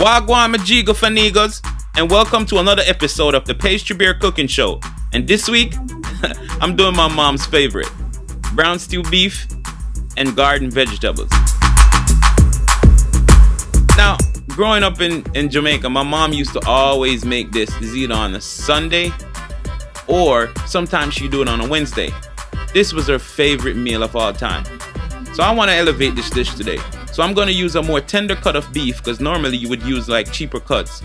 Wagwan Majiga Fanigos, and welcome to another episode of the Pastry Bear Cooking Show. And this week, I'm doing my mom's favorite, brown stew beef and garden vegetables. Now, growing up in Jamaica, my mom used to always make this. It's either on a Sunday or sometimes she do it on a Wednesday. This was her favorite meal of all time. So I want to elevate this dish today. So I'm going to use a more tender cut of beef because normally you would use like cheaper cuts.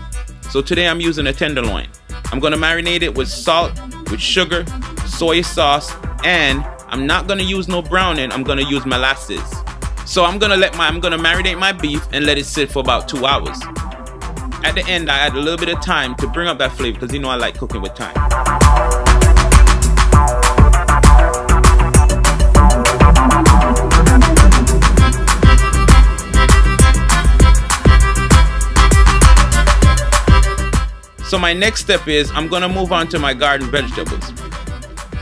So today I'm using a tenderloin. I'm going to marinate it with salt, with sugar, soy sauce, and I'm not going to use no browning. I'm going to use molasses. So I'm going to marinate my beef and let it sit for about 2 hours. At the end, I add a little bit of thyme to bring up that flavor because you know I like cooking with thyme. So my next step is I'm gonna move on to my garden vegetables.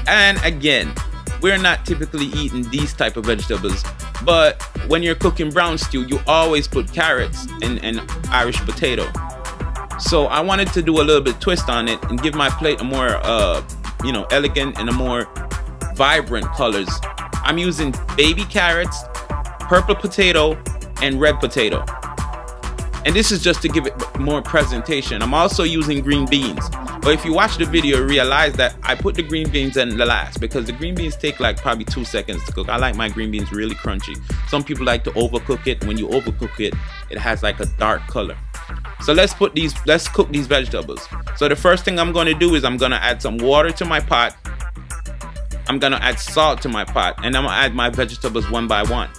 And again, we're not typically eating these type of vegetables, but when you're cooking brown stew, you always put carrots and Irish potato. So I wanted to do a little bit twist on it and give my plate a more, elegant and a more vibrant colors. I'm using baby carrots, purple potato, and red potato. And this is just to give it more presentation. I'm also using green beans. But if you watch the video, you realize that I put the green beans in the last because the green beans take like probably 2 seconds to cook. I like my green beans really crunchy. Some people like to overcook it. When you overcook it, it has like a dark color. So let's cook these vegetables. So the first thing I'm gonna do is I'm gonna add some water to my pot. I'm gonna add salt to my pot, and I'm gonna add my vegetables one by one.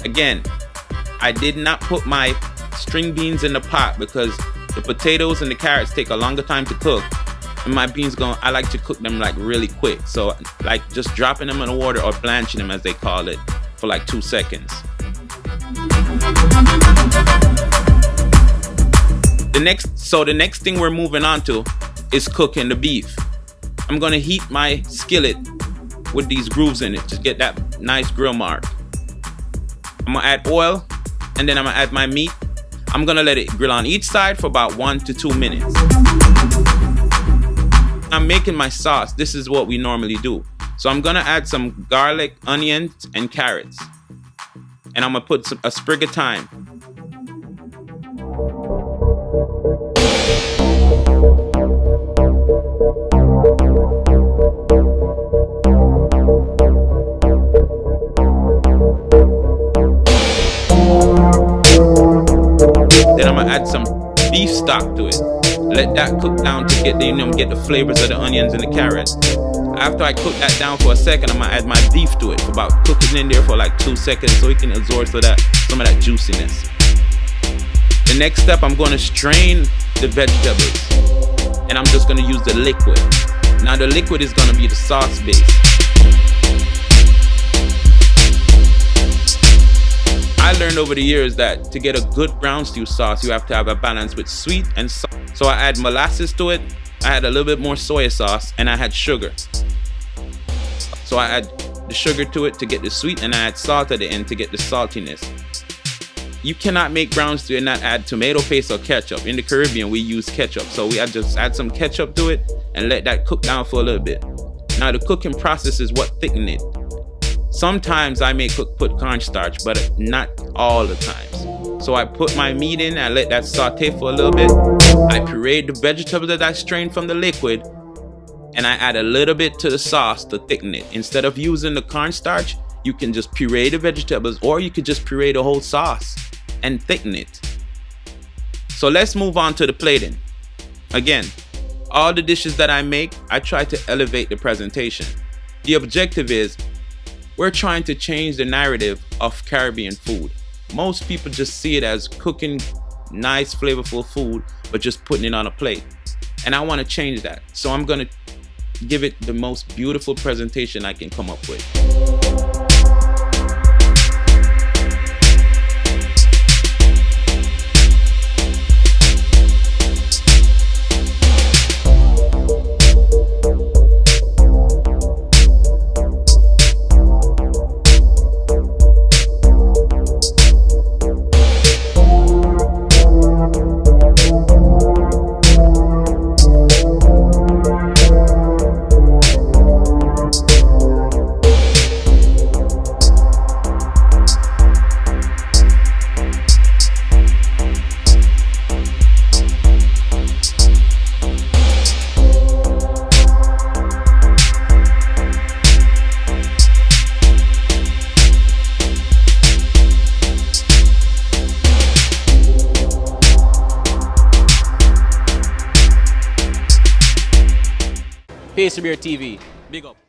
Again, I did not put my string beans in the pot because the potatoes and the carrots take a longer time to cook, and my beans I like to cook them like really quick, so like just dropping them in the water or blanching them as they call it for like 2 seconds. The next thing we're moving on to is cooking the beef. I'm gonna heat my skillet with these grooves in it to get that nice grill mark. I'm gonna add oil, and then I'm gonna add my meat. I'm gonna let it grill on each side for about 1 to 2 minutes. I'm making my sauce. This is what we normally do. So I'm gonna add some garlic, onions, and carrots. And I'm gonna put a sprig of thyme. Then I'm gonna add some beef stock to it. Let that cook down to get the flavors of the onions and the carrots. After I cook that down for a second, I'm gonna add my beef to it for about cooking in there for like 2 seconds so it can absorb some of that juiciness. The next step, I'm gonna strain the vegetables, and I'm just gonna use the liquid. Now the liquid is gonna be the sauce base. I learned over the years that to get a good brown stew sauce, you have to have a balance with sweet and salt. So I add molasses to it, I add a little bit more soy sauce, and I had sugar. So I add the sugar to it to get the sweet, and I add salt at the end to get the saltiness. You cannot make brown stew and not add tomato paste or ketchup. In the Caribbean, we use ketchup. So I just add some ketchup to it and let that cook down for a little bit. Now the cooking process is what thickens it. Sometimes I may put cornstarch, but not all the times. So I put my meat in, I let that saute for a little bit. I pureed the vegetables that I strained from the liquid, and I add a little bit to the sauce to thicken it. Instead of using the cornstarch, you can just puree the vegetables, or you could just puree the whole sauce and thicken it. So let's move on to the plating. Again, all the dishes that I make, I try to elevate the presentation. The objective is we're trying to change the narrative of Caribbean food. Most people just see it as cooking nice, flavorful food, but just putting it on a plate. And I want to change that. So I'm going to give it the most beautiful presentation I can come up with. Pastry Bear TV. Big up.